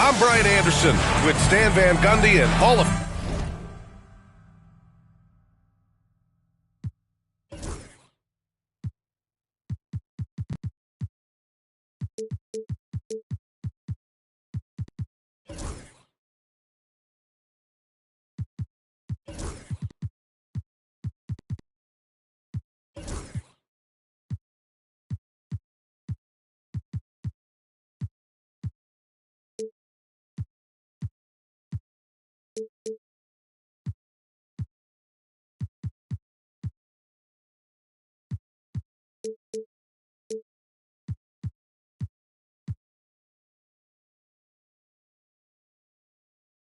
I'm Brian Anderson with Stan Van Gundy and Hall of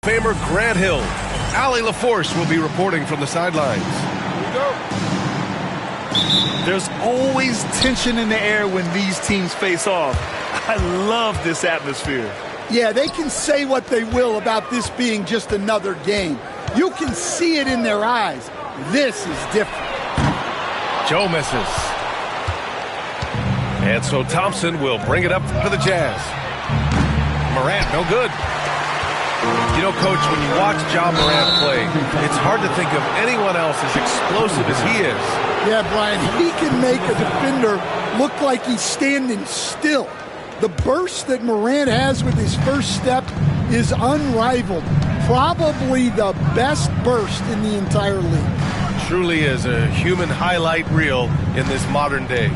Famer Grant Hill. Allie LaForce will be reporting from the sidelines. Here we go. There's always tension in the air when these teams face off. I love this atmosphere. Yeah, they can say what they will about this being just another game. You can see it in their eyes. This is different. Joe misses. And so Thompson will bring it up for the Jazz. Morant, no good. You know, Coach, when you watch Ja Morant play, it's hard to think of anyone else as explosive as he is. Yeah, Brian, he can make a defender look like he's standing still. The burst that Morant has with his first step is unrivaled. Probably the best burst in the entire league. Truly is a human highlight reel in this modern day.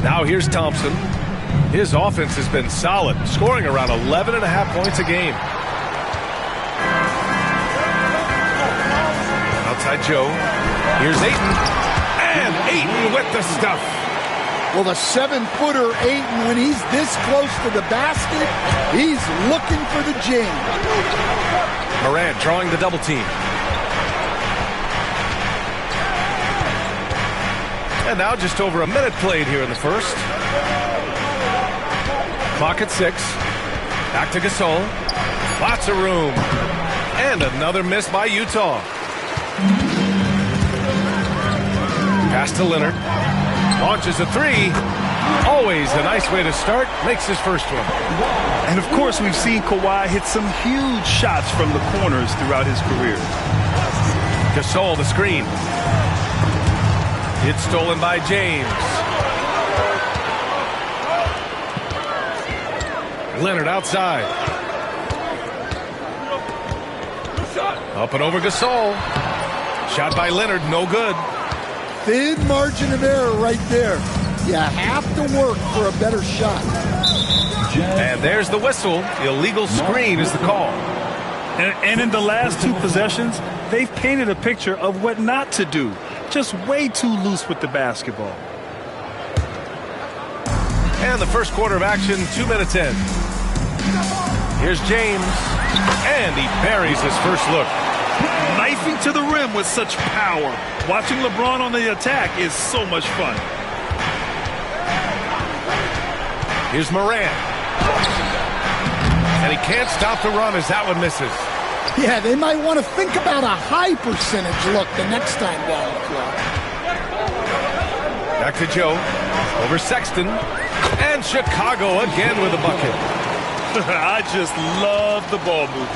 Now here's Thompson. His offense has been solid, scoring around 11.5 points a game. Outside Joe. Here's Ayton. And Ayton with the stuff. Well, the 7-footer Ayton, when he's this close to the basket, he's looking for the jam. Morant drawing the double team. And now just over a minute played here in the first. Clock at 6. Back to Gasol. Lots of room. And another miss by Utah. Pass to Leonard. Launches a three. Always a nice way to start. Makes his first one. And, of course, we've seen Kawhi hit some huge shots from the corners throughout his career. Gasol, the screen. It's stolen by James. Leonard outside. Up and over Gasol. Shot by Leonard, no good. Thin margin of error right there. You have to work for a better shot. And there's the whistle. Illegal screen is the call. And in the last two possessions, they've painted a picture of what not to do. Just way too loose with the basketball. And the first quarter of action, 2 minutes in. Here's James. And he buries his first look. Knifing to the rim with such power. Watching LeBron on the attack is so much fun. Here's Morant. And he can't stop the run as that one misses. Yeah, they might want to think about a high percentage look the next time down the floor. Back to Joe. Over Sexton. And Chicago again with a bucket. I just love the ball movement.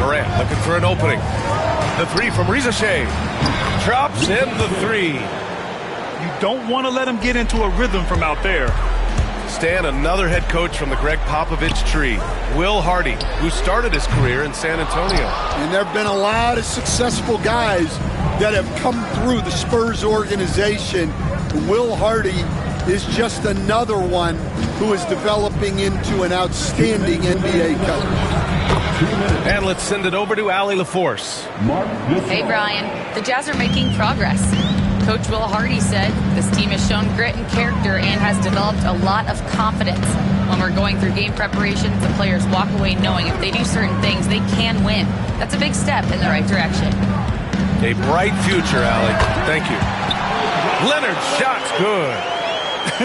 Morant looking for an opening. The three from Reza Shea. Drops in the three. You don't want to let him get into a rhythm from out there. Stan, another head coach from the Greg Popovich tree, Will Hardy, who started his career in San Antonio. And there have been a lot of successful guys that have come through the Spurs organization. Will Hardy is just another one who is developing into an outstanding NBA coach. And let's send it over to Allie LaForce. Hey, Brian. The Jazz are making progress. Coach Will Hardy said this team has shown grit and character and has developed a lot of confidence. When we're going through game preparations, the players walk away knowing if they do certain things, they can win. That's a big step in the right direction. A bright future, Allie. Thank you. Leonard's shot's good.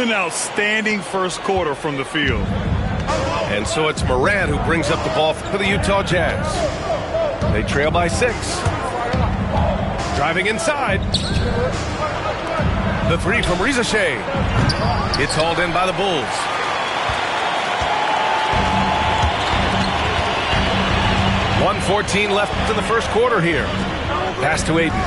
An outstanding first quarter from the field. And so it's Morant who brings up the ball for the Utah Jazz. They trail by 6. Driving inside. The three from Reza Shea. It's hauled in by the Bulls. .114 left in the first quarter here. Pass to Ayton.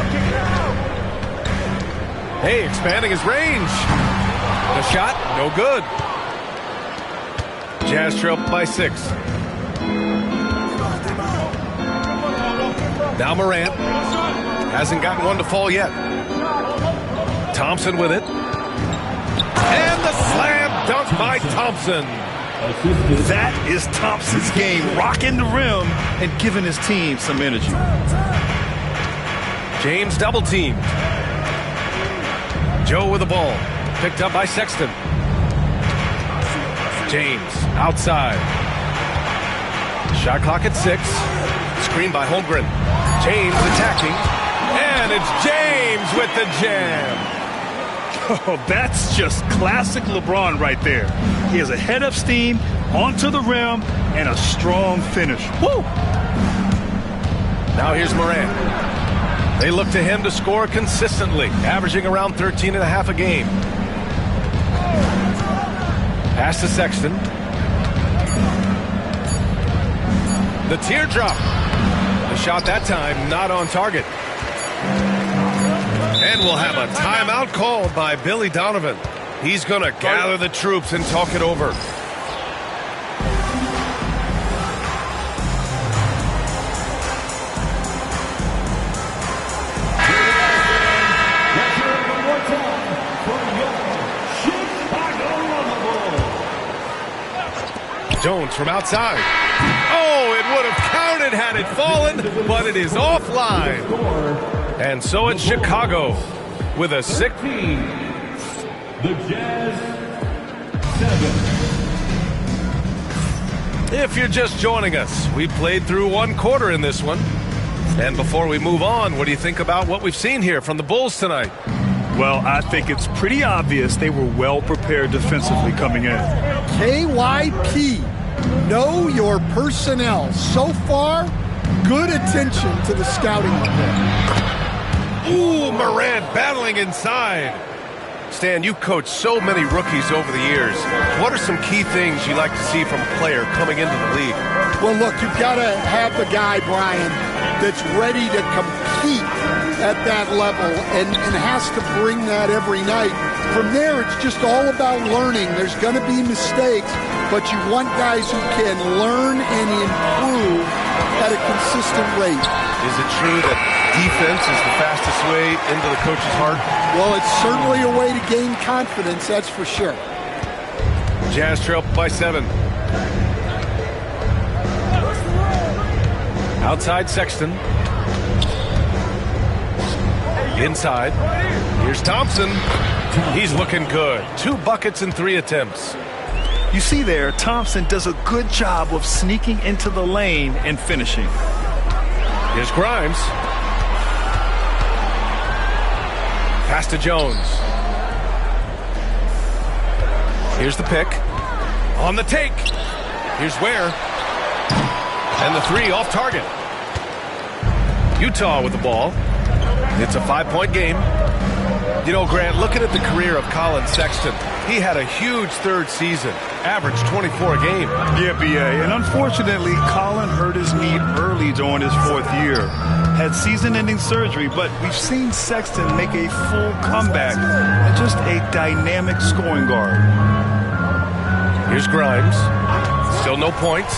Hey, expanding his range. The shot, no good. Jazz trail by 6. Now Morant. Hasn't gotten one to fall yet. Thompson with it. And the slam dunk by Thompson. That is Thompson's game, rocking the rim and giving his team some energy. James double teamed. Joe with the ball. Picked up by Sexton. James outside. Shot clock at 6. Screen by Holmgren. James attacking. And it's James with the jam. Oh, that's just classic LeBron right there. He has a head of steam, onto the rim, and a strong finish. Woo! Now here's Morant. They look to him to score consistently, averaging around 13.5 a game. Pass to Sexton. The teardrop. The shot that time not on target. And we'll have a timeout called by Billy Donovan. He's going to gather the troops and talk it over. Jones from outside. Oh, it would have counted had it fallen, but it is offline. And so it's Chicago with a 6. The Jazz 7. If you're just joining us, we played through one quarter in this one. And before we move on, what do you think about what we've seen here from the Bulls tonight? Well, I think it's pretty obvious they were well prepared defensively coming in. KYP, know your personnel. So far, good attention to the scouting report. Ooh, Morant battling inside. Stan, you coached so many rookies over the years. What are some key things you like to see from a player coming into the league? Well, look, you've got to have the guy, Brian, that's ready to compete at that level and has to bring that every night. From there, it's just all about learning. There's going to be mistakes, but you want guys who can learn and improve at a consistent rate. Is it true that defense is the fastest way into the coach's heart? Well, it's certainly a way to gain confidence, that's for sure. Jazz trail by 7. Outside Sexton. Inside. Here's Thompson. He's looking good. 2 buckets in 3 attempts. You see there, Thompson does a good job of sneaking into the lane and finishing. Here's Grimes. Pass to Jones. Here's the pick. On the take. Here's Ware. And the 3 off target. Utah with the ball. It's a 5-point game. You know, Grant, looking at the career of Colin Sexton, he had a huge third season, averaged 24 a game. Yeah, B.A., and unfortunately, Colin hurt his knee early during his 4th year. Had season-ending surgery, but we've seen Sexton make a full comeback and just a dynamic scoring guard. Here's Grimes. Still no points.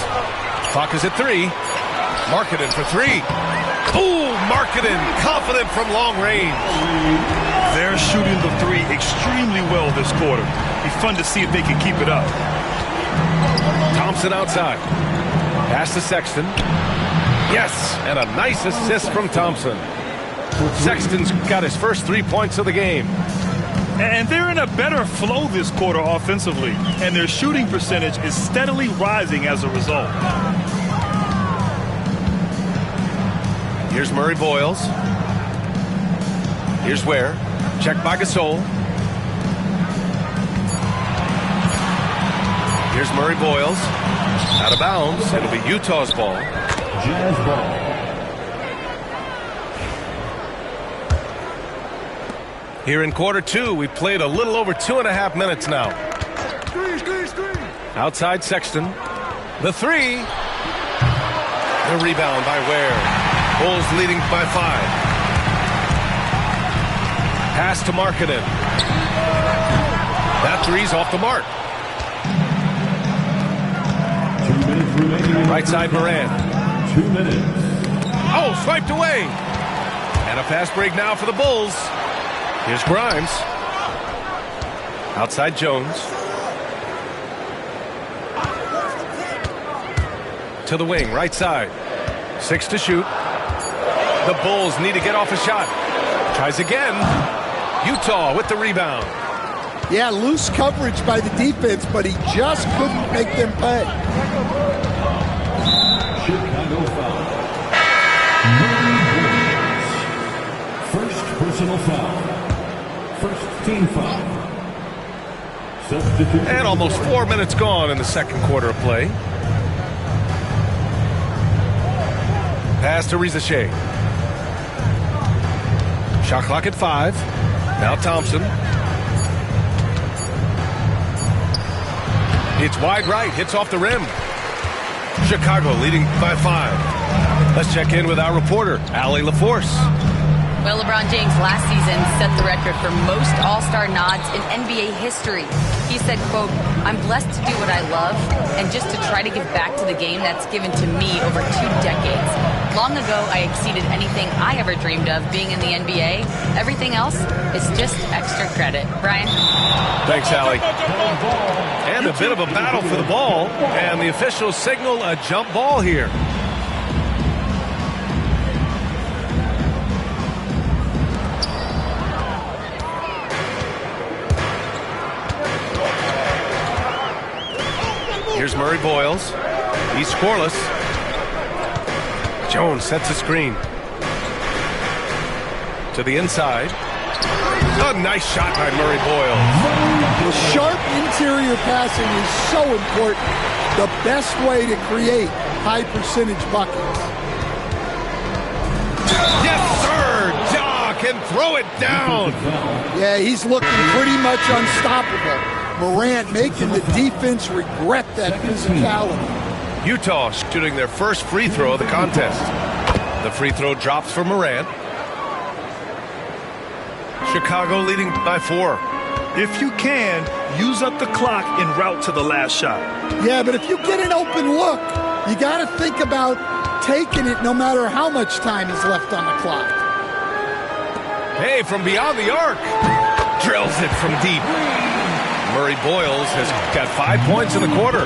Clock is at 3. Markkanen for 3. Ooh, Markkanen, confident from long range. They're shooting the 3 extremely well this quarter. Be fun to see if they can keep it up. Thompson outside. Pass to Sexton. Yes, and a nice assist from Thompson. Sexton's got his first 3 points of the game. And they're in a better flow this quarter offensively, and their shooting percentage is steadily rising as a result. Here's Murray Boyles. Here's Ware. Checked by Gasol. Here's Murray Boyles. Out of bounds. It'll be Utah's ball. Jazz ball. Here in quarter two, we've played a little over 2.5 minutes now. Outside Sexton. The three. The rebound by Ware. Bulls leading by 5. Pass to Markkanen. That three's off the mark. 2 minutes remaining. Right side Morant. 2 minutes. Oh, swiped away. And a fast break now for the Bulls. Here's Grimes. Outside Jones. To the wing, right side. 6 to shoot. The Bulls need to get off a shot. Tries again. Utah with the rebound. Yeah, loose coverage by the defense, but he just couldn't make them pay. Chicago foul. First personal foul. First team foul. Substitute. And almost 4 minutes gone in the second quarter of play. Pass to Rizache. Shot clock at 5. Now Thompson. It's wide right. Hits off the rim. Chicago leading by 5. Let's check in with our reporter, Allie LaForce. Well, LeBron James last season set the record for most All-Star nods in NBA history. He said, quote, "I'm blessed to do what I love and just to try to give back to the game that's given to me over 2 decades. Long ago, I exceeded anything I ever dreamed of being in the NBA. Everything else is just extra credit." Brian? Thanks, Allie. And a bit of a battle for the ball, and the officials signal a jump ball here. Here's Murray Boyles. He's scoreless. Jones sets a screen. To the inside. A nice shot by Murray Boyles. Sharp interior passing is so important. The best way to create high percentage buckets. Yes, sir! Ja can throw it down. Yeah, he's looking pretty much unstoppable. Morant making the defense regret that physicality. Utah shooting their first free throw of the contest. The free throw drops for Morant. Chicago leading by 4. If you can, use up the clock en route to the last shot. Yeah, but if you get an open look, you got to think about taking it no matter how much time is left on the clock. Hey, from beyond the arc. Drills it from deep. Murray Boyles has got 5 points in the quarter.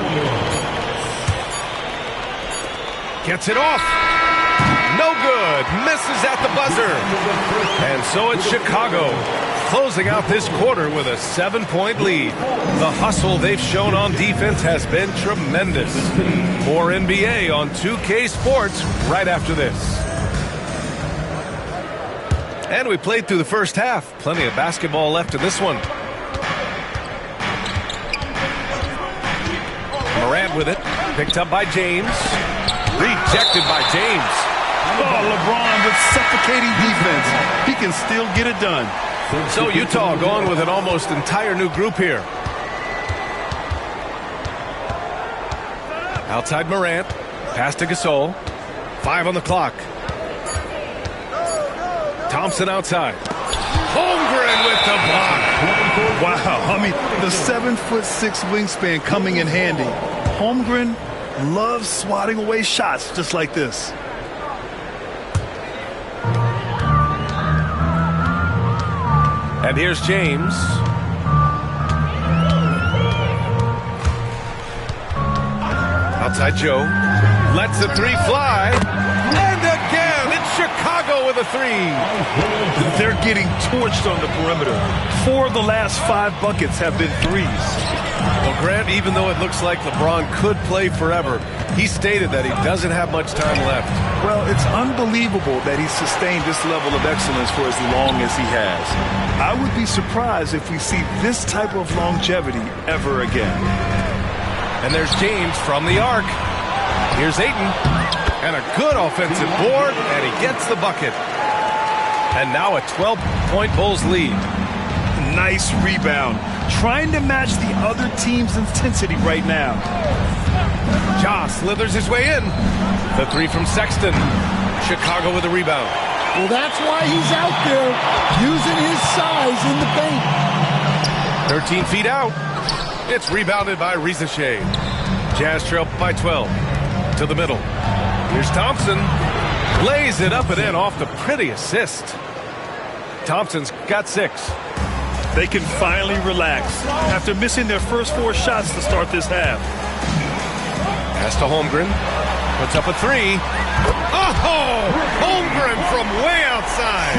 Gets it off. No good. Misses at the buzzer. And so it's Chicago closing out this quarter with a 7-point lead. The hustle they've shown on defense has been tremendous. More NBA on 2K Sports right after this. And we played through the first half. Plenty of basketball left in this one. Morant with it. Picked up by James. Rejected by James. Oh, LeBron with suffocating defense. He can still get it done. So Utah going with an almost entire new group here. Outside Morant. Pass to Gasol. 5 on the clock. Thompson outside. Holmgren with the block. Wow, I mean, the 7'6" wingspan coming in handy. Holmgren loves swatting away shots just like this. And here's James. Outside Joe. Lets the three fly. And again, it's Chicago with a 3. They're getting torched on the perimeter. 4 of the last 5 buckets have been threes. Well, Grant, even though it looks like LeBron could play forever, he stated that he doesn't have much time left. Well, it's unbelievable that he sustained this level of excellence for as long as he has. I would be surprised if we see this type of longevity ever again. And there's James from the arc. Here's Ayton. And a good offensive board, and he gets the bucket. And now a 12-point Bulls lead. Nice rebound. Trying to match the other team's intensity right now. Ja slithers his way in. The three from Sexton. Chicago with a rebound. Well, that's why he's out there using his size in the paint. 13 feet out. It's rebounded by Risacher. Jazz trail by 12. To the middle. Here's Thompson. Lays it up and in off the pretty assist. Thompson's got 6. They can finally relax after missing their first 4 shots to start this half. Pass to Holmgren. Puts up a 3. Oh! Holmgren from way outside.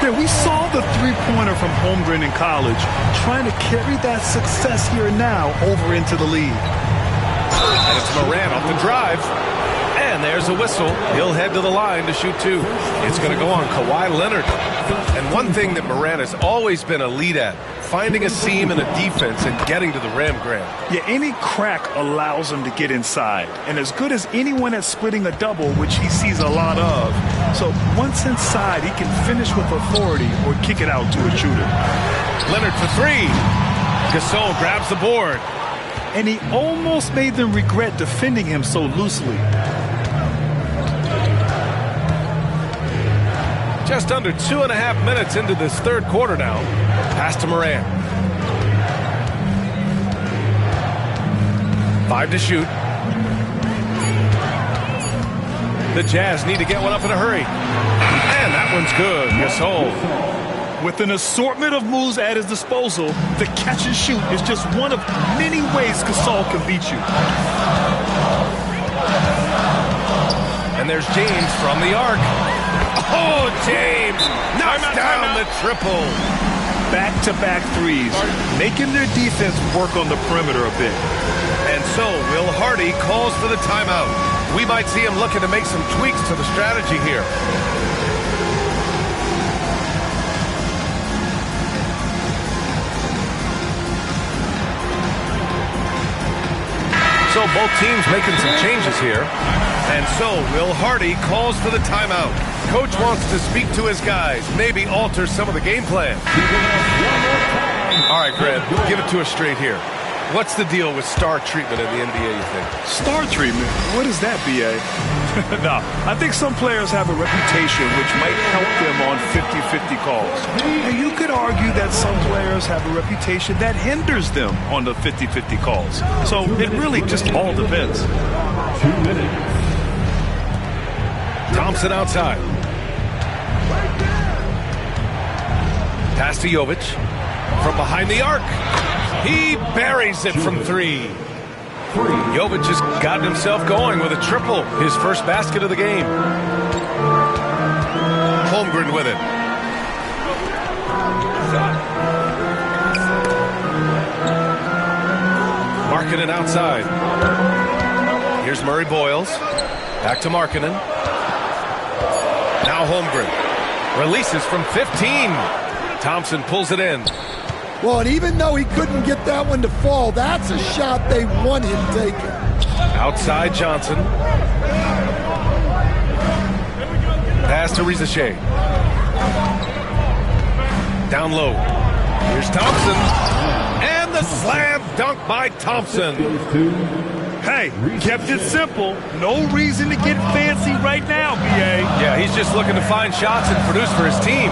Yeah, we saw the three-pointer from Holmgren in college, trying to carry that success here now over into the league. And it's Morant off the drive. And there's a whistle. He'll head to the line to shoot 2. It's going to go on Kawhi Leonard. And one thing that Morant has always been a lead at, finding a seam in a defense and getting to the rim, Grant. Yeah, any crack allows him to get inside. And as good as anyone at splitting a double, which he sees a lot of. So once inside, he can finish with authority or kick it out to a shooter. Leonard for 3. Gasol grabs the board. And he almost made them regret defending him so loosely. Just under 2.5 minutes into this third quarter now. Pass to Morant. 5 to shoot. The Jazz need to get one up in a hurry. And that one's good. Gasol. With an assortment of moves at his disposal, the catch and shoot is just one of many ways Gasol can beat you. And there's James from the arc. Oh, James knocks down the triple. Back-to-back threes, making their defense work on the perimeter a bit. And so Will Hardy calls for the timeout. We might see him looking to make some tweaks to the strategy here. So both teams making some changes here. And so Will Hardy calls for the timeout. Coach wants to speak to his guys, maybe alter some of the game plan. All right, Grant, give it to us straight here. What's the deal with star treatment in the NBA, you think? Star treatment? What is that, B.A.? No, I think some players have a reputation which might help them on 50-50 calls. And you could argue that some players have a reputation that hinders them on the 50-50 calls. So it really just all depends. 2 minutes. Thompson outside. Pass to Jovic. From behind the arc. He buries it from 3. Jovic has gotten himself going with a triple. His first basket of the game. Holmgren with it. Markkanen outside. Here's Murray Boyles. Back to Markkanen. Now Holmgren. Releases from 15. Thompson pulls it in. Well, and even though he couldn't get that one to fall, that's a shot they want him taking. Outside Johnson. Pass to Risacher. Down low. Here's Thompson. And the slam dunk by Thompson. Hey, kept it simple. No reason to get fancy right now, B.A. Yeah, he's just looking to find shots and produce for his team.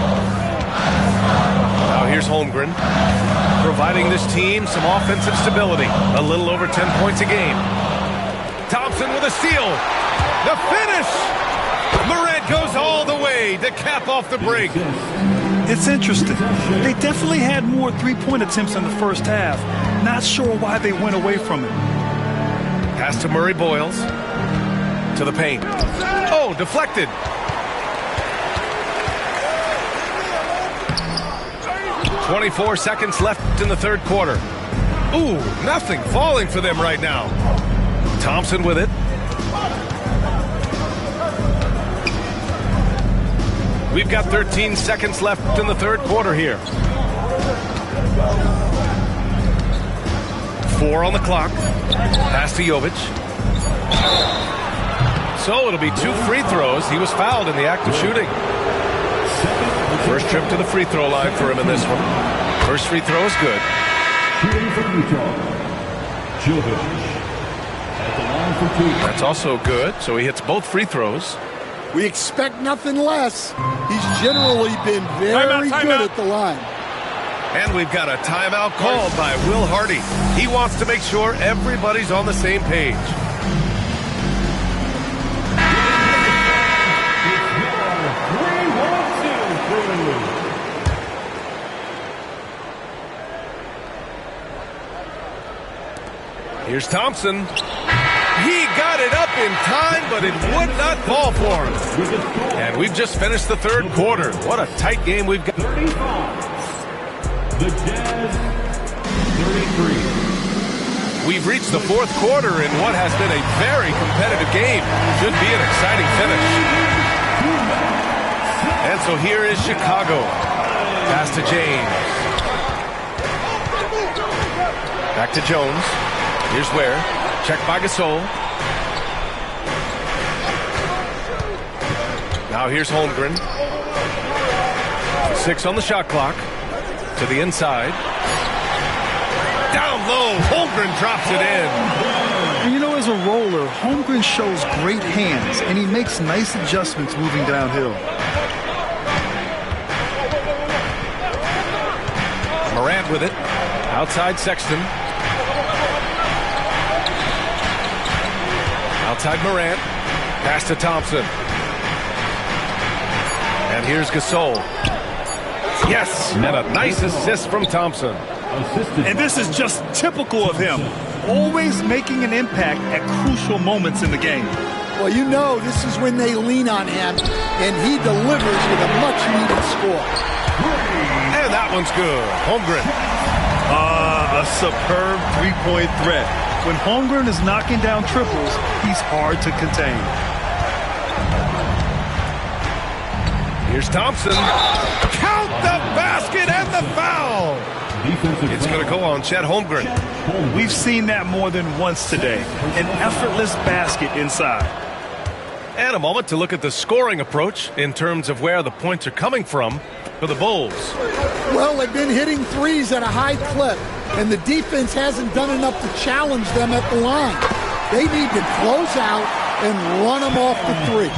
Now here's Holmgren, providing this team some offensive stability. A little over 10 points a game. Thompson with a steal. The finish! Morant goes all the way to cap off the break. It's interesting. They definitely had more three-point attempts in the first half. Not sure why they went away from it. Pass to Murray Boyles. To the paint. Oh, deflected. .24 seconds left in the third quarter. Ooh, nothing falling for them right now. Thompson with it. We've got 13 seconds left in the third quarter here. 4 on the clock. Pass to Jovic. So it'll be 2 free throws. He was fouled in the act of shooting. First trip to the free throw line for him in this one. First free throw is good. Shooting from Utah, Jovic. At the line for two. That's also good, so he hits both free throws. We expect nothing less. He's generally been very good at the line. And we've got a timeout called by Will Hardy. He wants to make sure everybody's on the same page. Here's Thompson. He got it up in time, but it would not fall for him. And we've just finished the third quarter. What a tight game we've got. 35. The Jazz, 33. We've reached the fourth quarter in what has been a very competitive game. Should be an exciting finish. And so here is Chicago. Pass to James. Back to Jones. Here's Ware. Check by Gasol. Now here's Holmgren. 6 on the shot clock. To the inside. Down low. Holmgren drops it in. And you know, as a roller, Holmgren shows great hands, and he makes nice adjustments moving downhill. Morant with it. Outside Sexton. Outside Morant. Pass to Thompson. And here's Gasol. Yes, and a nice assist from Thompson. And this is just typical of him. Always making an impact at crucial moments in the game. Well, you know this is when they lean on him, and he delivers with a much-needed score. And that one's good. Holmgren. A superb three-point threat. When Holmgren is knocking down triples, he's hard to contain. Here's Thompson. Count the basket and the foul. It's going to go on Chet Holmgren. We've seen that more than once today. An effortless basket inside. And a moment to look at the scoring approach in terms of where the points are coming from for the Bulls. Well, they've been hitting threes at a high clip, and the defense hasn't done enough to challenge them at the line. They need to close out and run them off the three.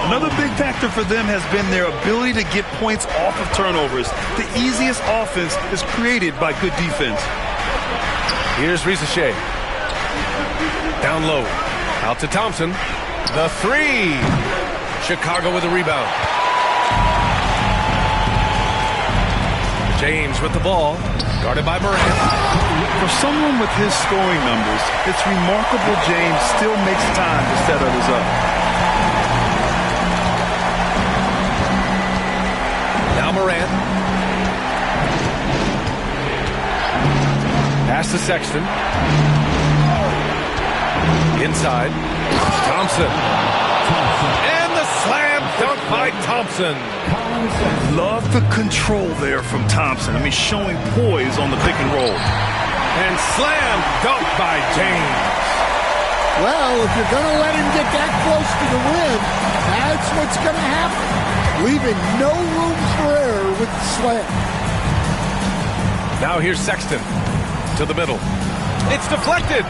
Another big factor for them has been their ability to get points off of turnovers. The easiest offense is created by good defense. Here's Risacher. Down low. Out to Thompson. The three. Chicago with a rebound. James with the ball. Guarded by Morant. For someone with his scoring numbers, it's remarkable James still makes time to set others up. Now Morant. Pass to Sexton. Inside. Thompson. And the slam dunk by Thompson. Love the control there from Thompson. I mean, showing poise on the pick and roll. And slam dunk by James. Well, if you're going to let him get that close to the rim, that's what's going to happen. Leaving no room for error with the slam. Now here's Sexton to the middle. It's deflected.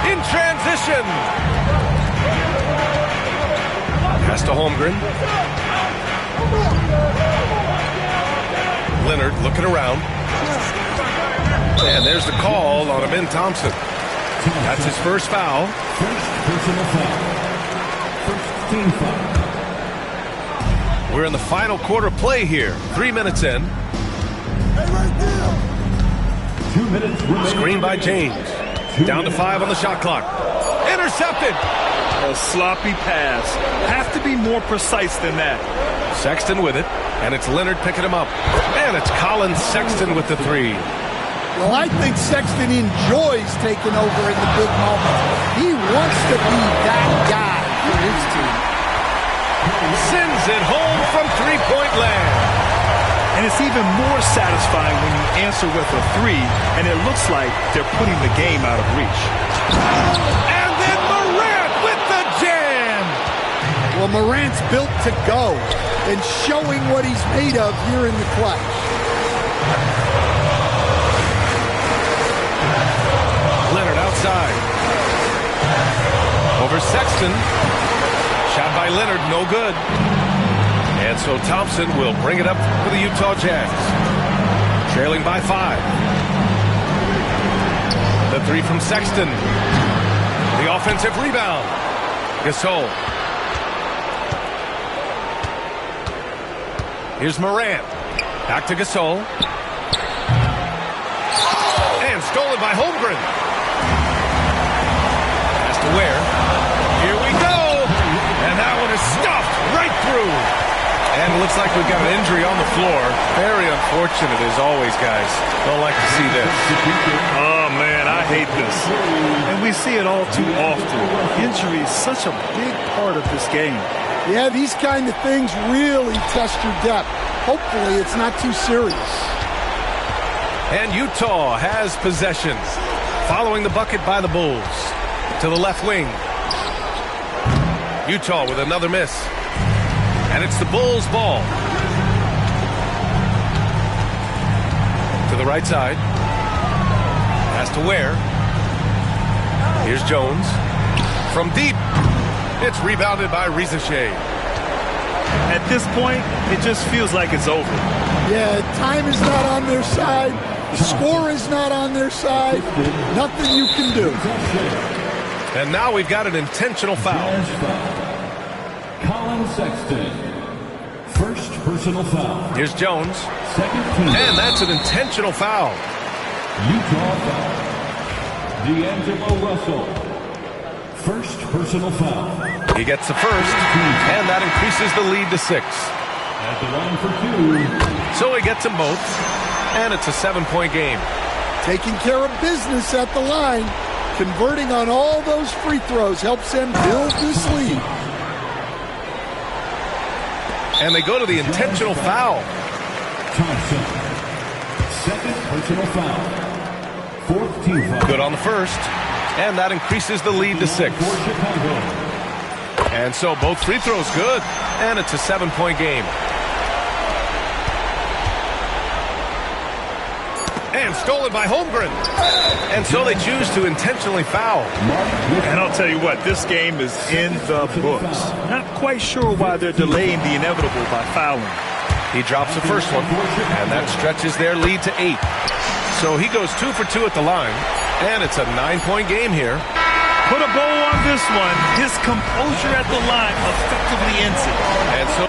In transition. Pass to Holmgren. Leonard looking around. And there's the call on Amin Thompson. That's his first foul. First personal foul. First team foul. We're in the final quarter play here. 3 minutes in. 2 minutes remaining. Screen by James. Down to 5 on the shot clock. Intercepted. A sloppy pass. Have to be more precise than that. Sexton with it. And it's Leonard picking him up. And it's Colin Sexton with the three. Well, I think Sexton enjoys taking over in the big moments. He wants to be that guy for his team. Sends it home from three-point land. And it's even more satisfying when you answer with a three, and it looks like they're putting the game out of reach. And then Morant with the jam. Well, Morant's built to go. and showing what he's made of here in the clutch. Leonard outside. Over Sexton. Shot by Leonard, no good. And so Thompson will bring it up for the Utah Jazz. Trailing by 5. The three from Sexton. The offensive rebound. Gasol. Here's Morant. Back to Gasol. And stolen by Holmgren. Pass to Ware. Here we go. And that one is stuffed right through. And it looks like we've got an injury on the floor. Very unfortunate as always, guys. Don't like to see this. Oh, man, I hate this. And we see it all too often. Injury is such a big part of this game. Yeah, these kind of things really test your depth. Hopefully it's not too serious. And Utah has possession. Following the bucket by the Bulls. To the left wing. Utah with another miss. And it's the Bulls' ball. To the right side. Pass to Ware. Here's Jones. From deep. It's rebounded by Rizachet. At this point, it just feels like it's over. Yeah, time is not on their side. The score is not on their side. Nothing you can do. And now we've got an intentional foul. Colin Sexton. First personal foul. Here's Jones. Second team. And that's an intentional foul. Utah foul. D'Angelo Russell. First personal foul. He gets the first, and that increases the lead to 6. At the line for 2. So he gets them both, and it's a 7-point game. Taking care of business at the line. Converting on all those free throws helps them build this lead. And they go to the intentional foul. Thompson. Second personal foul. Fourth team foul. Good on the first, and that increases the lead to 6. For Chicago. And so both free throws good, and it's a 7-point game. And stolen by Holmgren. And so they choose to intentionally foul. And I'll tell you what, this game is in the books. Not quite sure why they're delaying the inevitable by fouling. He drops the first one, and that stretches their lead to 8. So he goes 2 for 2 at the line, and it's a 9-point game here. Put a bow on this one. His composure at the line effectively ends it. And so